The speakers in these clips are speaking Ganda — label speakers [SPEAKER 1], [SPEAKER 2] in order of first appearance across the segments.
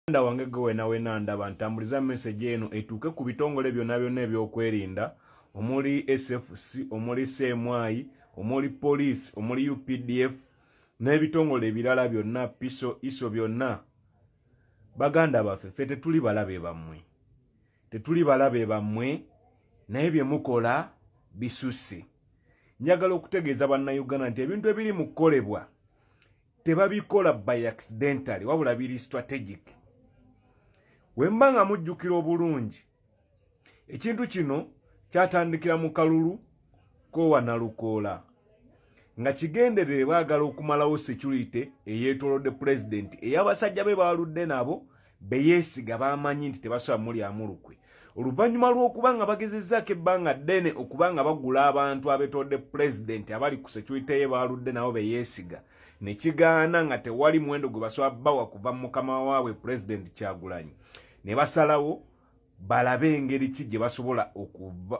[SPEAKER 1] Nda wange gwe nawe nandaba ntambuliza message eno etuuke ku bitongole byonna ebyokwerinda omuli SFC, omuli CMI, omuli police, omuli UPDF n'ebitongole ebirala byonna piso iso byonna. Baganda baffe ffe tetuli balabe bammwe. Tetuli balabe bammwe naye bye mukola bisusse. Njagala okutegeeza bannayuganda nti ebintu ebiri mu kukolebwa tebabikola by accidentally wabula biri strategic. Wemba nga mujjukira obulungi ekintu kino kyatandikira mu kalulu ko Wanalukoola nga kigenderere baagala okumalawo security eyeetoolodde president ey'abasajja be baludde nabo beyeesiga bamanyi nti tebasobola mulyamu lukwe. Oluvannyuma lw'okuba nga bagezezzaako ebbanga ddene okuba nga bagula abantu abetoodde president abali ku security ye baludde nabo beyeesiga ne kigaana nga tewali muwendo gwe basobola bawa kuva mu mukama waabwe president Kyagulanyi. Ne basalawo balabe engeri ki gye basobola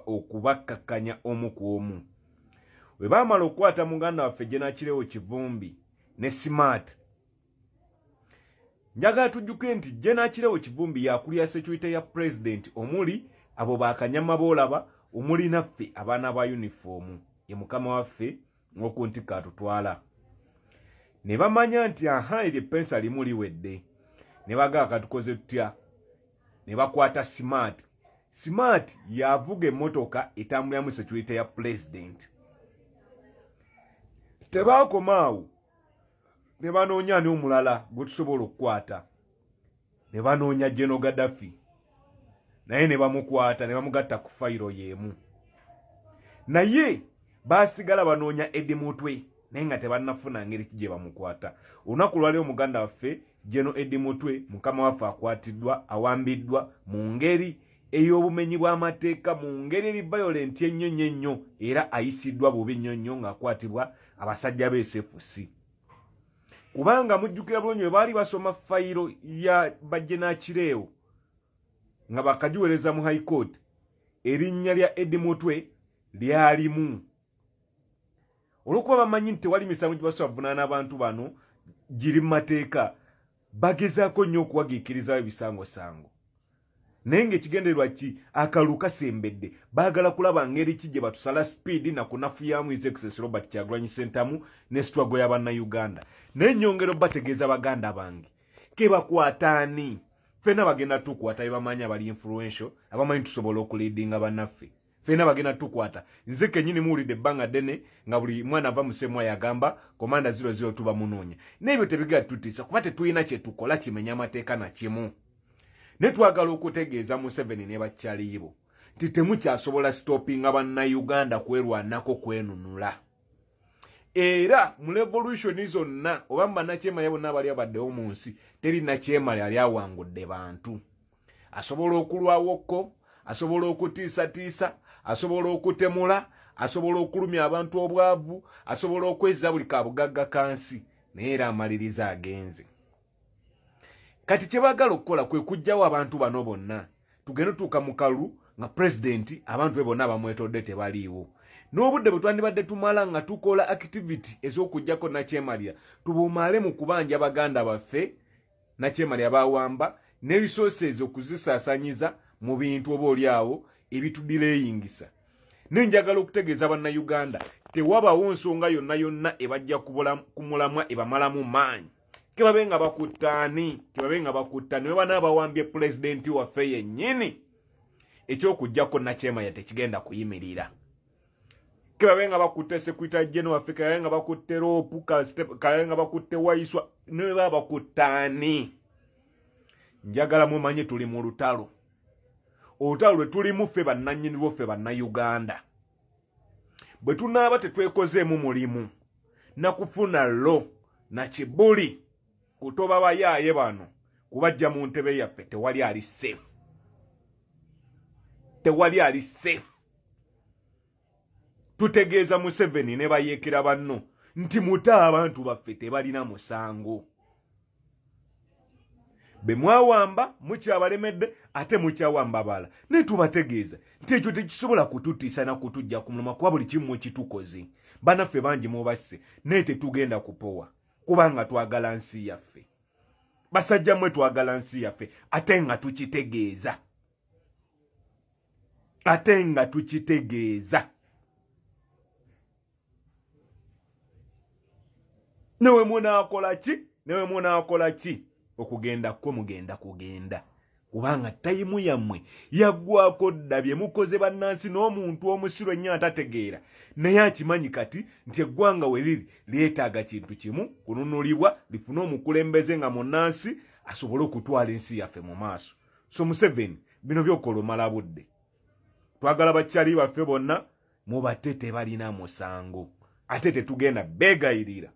[SPEAKER 1] okubakkakkanya omu ku omu. Bwe baamala okukwata muganda waffe Jenakirewo Kivumbi ne Smart, njagala tujjuke nti Jenakirewo Kivumbi yakulira security ya president omuli abo bakanyama boolaba omuli naffe abaana ba uniform ye mukama waffe ng'okuntikka atutwala. Ne bamanya nti eryo pensa limu liwedde. Ne bagaa katukoze tutya. Ne bakwata Smart. Smart yavuga emmotoka etambuliramu security ya president. Tebaakomaawo. Ne banoonya ani omulala gwe tusobola okukwata. Ne banoonya General Gaddafi. Naye ne bamukwata ne bamugatta ku fayiro y'emu. Naye baasigala banoonya Eddie Mutwe naye nga tebannafuna ngeri ki gye bamukwata. Olunaku lwaliwo muganda waffe General Eddie Mutwe mukama waffe akwatiddwa awambiddwa mu ngeri ey'obumenyi bw'amateeka, mu ngeri eri violent ennyo era ayisiddwa bubi nnyo ng'akwatibwa abasajja be SFC. Kubanga mujjukira bulungi bwe baali basoma fayiro ya Jenakirewo nga bakagiwereza mu High Court, erinnya lya Eddie Mutwe lyalimu. Olw'okuba bamanyi nti tewali misango gye basobola kuvunaana abantu bano giri mu mateeka, bagezaako nnyo okuwagiikirizawo ebisangosango. Naye ng'ekigendererwa ki akalulu kasembedde, baagala kulaba ngeri ki gye batusala speed na kunafuyamu His Excellency Robert Kyagulanyi Ssentamu ne struggle ya bannayuganda. Naye nnyongera bategeeza baganda bange ke bakwataani ffenna bagenda tukwata bamanyi abali influential abamanyi tusobola okuleadinga bannaffe. Ffenna bagenda tukwata. Nze kennyini muwulidde ebbanga ddene nga buli mwana ava mu Semwa yagamba komanda 00 tuba munoonya. N'ebyo tebigala tutiisa kuba tetulina kye tukola kimenya amateeka na kimu. Ne twagala okutegeeza Museveni ne bakyaliibo nti temukyasobola stoppinga bannayuganda kwerwanako kwenunula. Era mu revolution zonna oba mu bannakyemali bonna abali abaddewo mu nsi teri nakyemali ali awangudde bantu. Asobola okulwawokko, asobola okutiisatiisa, asobola okutemula, asobola okulumya abantu obwavu, asobola okwezza buli kabugagga kansi, naye era amaliriza agenze. Kati kye baagala okukola kwe kuggyawo abantu bano bonna tugenda tuuka mu kalulu nga president abantu be bonna bamwetodde tebaliiwo. N'obudde bwe twandibadde tumala nga tukola activity ez'okuggyako Nakyemalya tubumale mu kubanja baganda baffe Nakyemalya bawamba ne resources okuzisaasanyiza mu bintu oba oliawo ebitudireyingisa. Nenjagala okutegeeza bannayuganda tewabawo nsonga yonna ebajja kumulamwa ebamalamu maanyi. Kebabe nga bakuttaani we bana bawambye president waffe yennyini ekyokuggyako Nakyemalya tekigenda kuyimirira. Kebabe nga bakutte Secretary General waffe, kebabe nga bakutte Ropu, kebabe nga bakutte Waiswa, ne baba bakuttaani. Njagala mumanye tuli mu lutalo. Olutalo lwe tulimu ffe bannannyini boffe bannayuganda. Bwe tunaaba tetwekozeemu mulimu na kufuna lo na kibuli kutoba bayaaye bano kubajja mu ntebe yaffe tewali ali safe. Tewali ali safe. Tutegeeza Museveni ne bayeekera banno nti muta abantu baffe tebalina musango. Be mwawamba mukyabalemedde ate mukyawamba bala. Ne tubategeeza nti ekyo tekisobola kututiisa na kutujja ku muluma kuba buli kimu kitukoze. Bannaffe bangi mubasse naye tetugenda kupowa kubanga twagala nsi yaffe. basajja mwe twagala nsi yaffe ate nga tukitegeeza. Newe munaakola ki okugenda kwo mugenda kugenda kubanga tayimu yammwe yaggwako dda bye mukoze bannansi n'omuntu omusiru ennyo atategeera naye akimanyi kati nti eggwanga we liri lyetaaga kintu kimu kununulibwa lifune omukulembeze nga munnansi asobole okutwala ensi yaffe mu maaso. So Museveni bino byokola omala budde. Twagala bakyali baffe bonna mubate tebalina musango ate tetugenda beegayirira